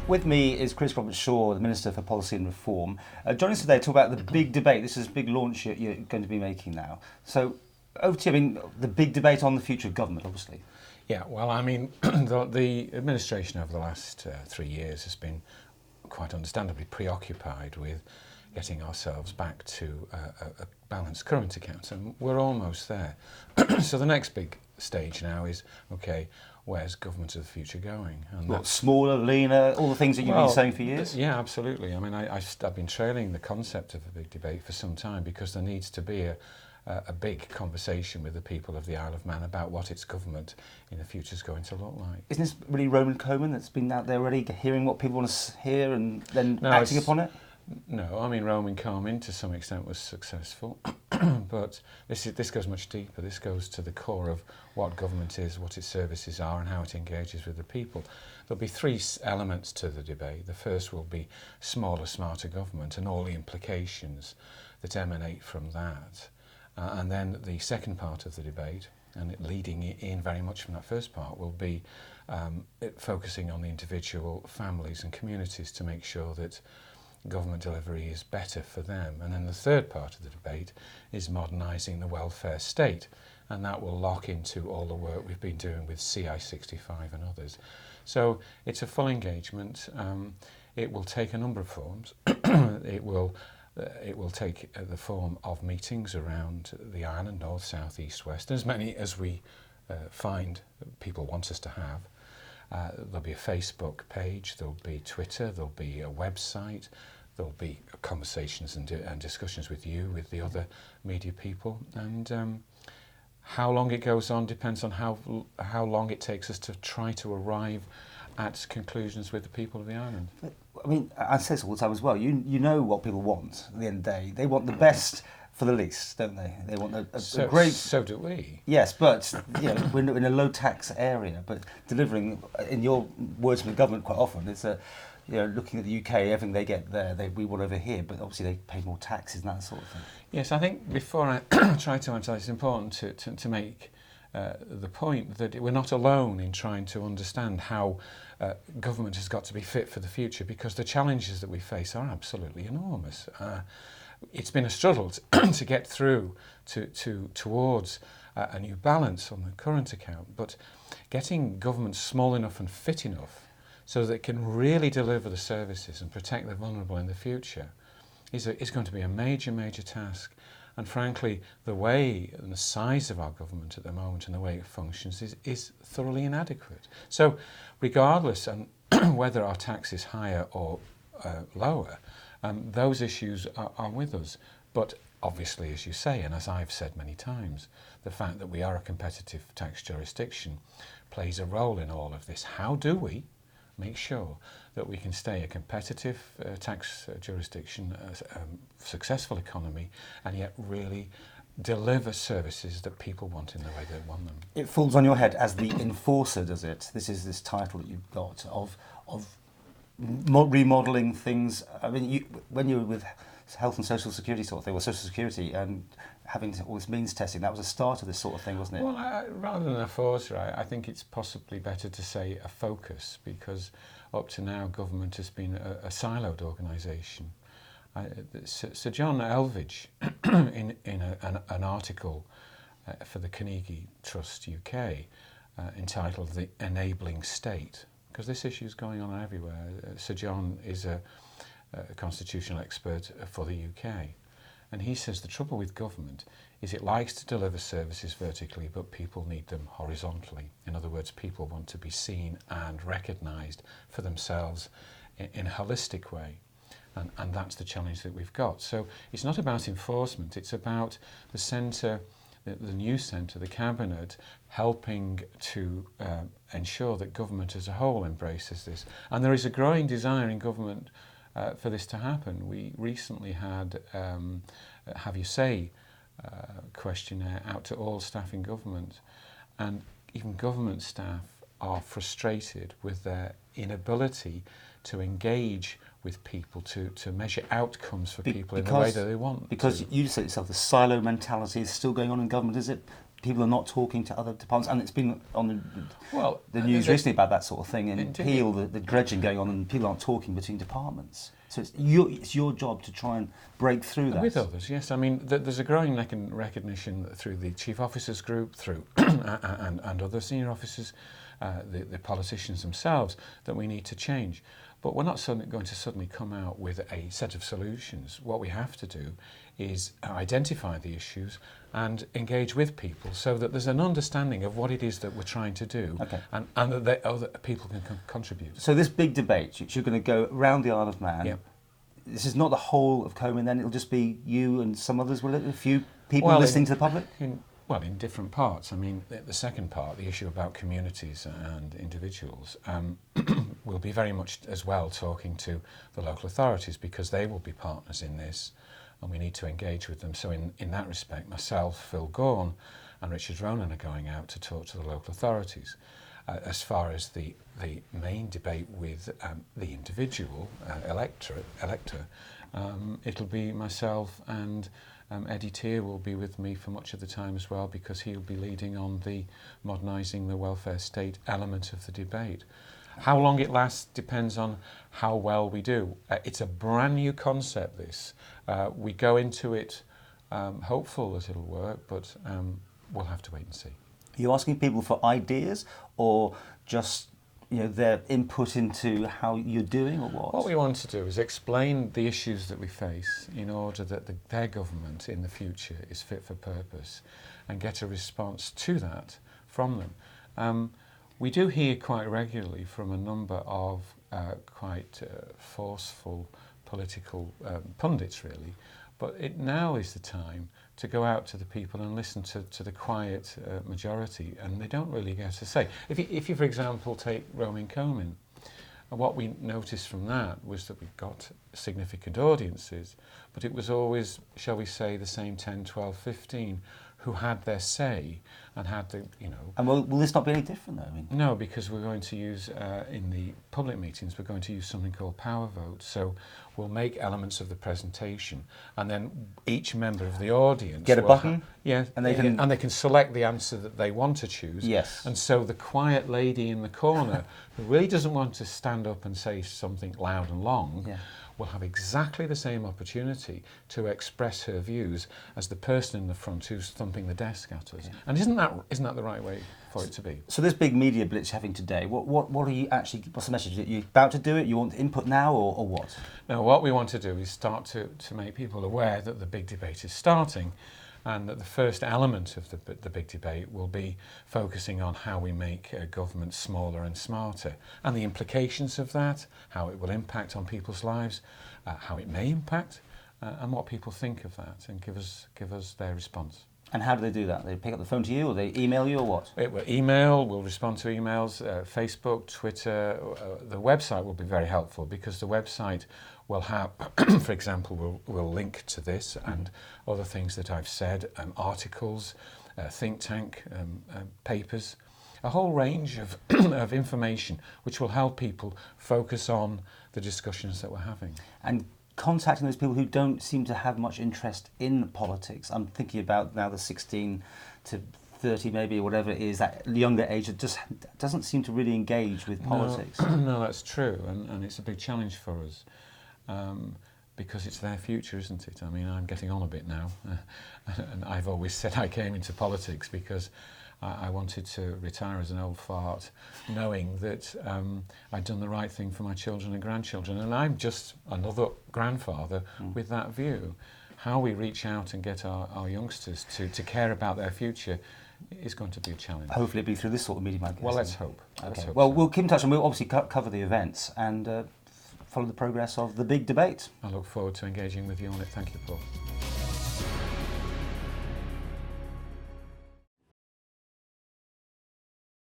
With me is Chris Roberts-Shaw, the Minister for Policy and Reform. Joining us today to talk about the big debate. This is a big launch you're going to be making now. So, over to you. I mean, the big debate on the future of government, obviously. Yeah, well, I mean, the administration over the last 3 years has been quite understandably preoccupied with getting ourselves back to a balanced current account, and we're almost there. So the next big stage now is, okay, where's government of the future going? And what, smaller, leaner, all the things that you've been saying for years? Yeah, absolutely. I mean, I've been trailing the concept of a big debate for some time because there needs to be a big conversation with the people of the Isle of Man about what its government in the future is going to look like. Isn't this really Roman Coman that's been out there already, hearing what people want to hear and then acting upon it? No, I mean, Roman Coman to some extent was successful, but this goes much deeper. This goes to the core of what government is, what its services are, and how it engages with the people. There'll be three elements to the debate. The first will be smaller, smarter government and all the implications that emanate from that. And then the second part of the debate, and it leading in very much from that first part, will be focusing on the individual families and communities to make sure that government delivery is better for them. And then the third part of the debate is modernising the welfare state, and that will lock into all the work we've been doing with CI65 and others. So it's a full engagement. It will take a number of forms. It will take the form of meetings around the island, north, south, east, west, as many as we find people want us to have. There'll be a Facebook page, there'll be Twitter, there'll be a website, there'll be conversations and discussions with you, with the other media people, and how long it goes on depends on how long it takes us to try to arrive at conclusions with the people of the island. I mean, I say this all the time as well. You know what people want at the end of the day. They want the best for the least, don't they? They want a great... So do we. Yes, but we're in a low tax area, but delivering, in your words from the government quite often, it's looking at the UK, everything they get there, we want over here, but obviously they pay more taxes and that sort of thing. Yes, I think before I try to answer, it's important to make the point that we're not alone in trying to understand how government has got to be fit for the future, because the challenges that we face are absolutely enormous. It's been a struggle to get through towards a new balance on the current account, but getting government small enough and fit enough so that it can really deliver the services and protect the vulnerable in the future is going to be a major, major task. And frankly, the way and the size of our government at the moment and the way it functions is thoroughly inadequate. So regardless and whether our tax is higher or lower, those issues are with us. But obviously, as you say, and as I've said many times, the fact that we are a competitive tax jurisdiction plays a role in all of this. How do we make sure that we can stay a competitive tax jurisdiction, a successful economy, and yet really deliver services that people want in the way they want them? It falls on your head as the enforcer, does it? This is this title that you've got of remodelling things. I mean, when you were with health and social security sort of thing, or social security, and having all this means testing, that was a start of this sort of thing, wasn't it? Well, rather than a forcer, I think it's possibly better to say a focus, because up to now government has been a siloed organisation. Sir John Elvidge, in an article for the Carnegie Trust UK, entitled "The Enabling State," because this issue is going on everywhere. Sir John is a constitutional expert for the UK, and he says the trouble with government is it likes to deliver services vertically, but people need them horizontally. In other words, people want to be seen and recognised for themselves in a holistic way. And that's the challenge that we've got. So it's not about enforcement, it's about the centre, the new centre, the cabinet, helping to ensure that government as a whole embraces this. And there is a growing desire in government for this to happen. We recently had Have You Say questionnaire out to all staff in government, and even government staff are frustrated with their inability to engage with people, to measure outcomes for people in the way that they want. Because you said yourself, the silo mentality is still going on in government, is it? people are not talking to other departments, and it's been on the news they, recently about that sort of thing. And indeed. Peel, the dredging going on, and people aren't talking between departments. So it's your job to try and break through that. With others, yes. I mean, there's a growing recognition through the Chief Officers Group, through and other senior officers, the politicians themselves, that we need to change. But we're not going to suddenly come out with a set of solutions. What we have to do is identify the issues and engage with people so that there's an understanding of what it is that we're trying to do, okay. and that other people can contribute. So this big debate, you're going to go around the Isle of Man. Yep. This is not the whole of Comyn then, it'll just be you and some others, will it? A few people listening to the public? In different parts. I mean, the second part, the issue about communities and individuals, will be very much as well talking to the local authorities, because they will be partners in this and we need to engage with them. So in that respect, myself, Phil Gorn and Richard Ronan are going out to talk to the local authorities. As far as the main debate with the individual elector, it'll be myself, and Eddie Tier will be with me for much of the time as well, because he'll be leading on the modernising the welfare state element of the debate. How long it lasts depends on how well we do. It's a brand new concept, this. We go into it hopeful that it'll work, but we'll have to wait and see. Are you asking people for ideas, or just their input into how you're doing, or what? What we want to do is explain the issues that we face in order that their government in the future is fit for purpose, and get a response to that from them. We do hear quite regularly from a number of quite forceful political pundits, really, but now is the time to go out to the people and listen to the quiet majority, and they don't really get a say. If you, for example, take Roman Comyn, what we noticed from that was that we got significant audiences, but it was always, shall we say, the same 10, 12, 15 who had their say and had the, And will this not be any different, though? I mean, no, because we're going to use, in the public meetings, we're going to use something called power votes. So we'll make elements of the presentation, and then each member of the audience get a button? And they can select the answer that they want to choose. Yes. And so the quiet lady in the corner, who really doesn't want to stand up and say something loud and long, will have exactly the same opportunity to express her views as the person in the front who's thumping the desk at us. Yeah. And isn't that the right way for it to be? So this big media blitz you're having today, what are you actually, what's the message? Are you about to do it? You want input now, or what? No, what we want to do is start to make people aware that the big debate is starting, and that the first element of the big debate will be focusing on how we make government smaller and smarter, and the implications of that, how it will impact on people's lives, how it may impact, and what people think of that, and give us their response. And how do they do that? They pick up the phone to you, or they email you, or what? It will email, we'll respond to emails, Facebook, Twitter. The website will be very helpful, because the website will have, for example, we'll link to this and other things that I've said, articles, think tank papers, a whole range of, of information which will help people focus on the discussions that we're having. And contacting those people who don't seem to have much interest in politics. I'm thinking about now the 16 to 30 maybe, or whatever it is, that younger age that just doesn't seem to really engage with politics. No, that's true, and it's a big challenge for us. Because it's their future, isn't it? I mean, I'm getting on a bit now, and I've always said I came into politics because I wanted to retire as an old fart, knowing that I'd done the right thing for my children and grandchildren, and I'm just another grandfather with that view. How we reach out and get our youngsters to care about their future is going to be a challenge. Hopefully it'll be through this sort of medium, I guess. Well, let's hope. Okay. Let's hope well, so. We'll keep in touch, and we'll obviously cover the events and follow the progress of the big debate. I look forward to engaging with you on it. Thank you, Paul.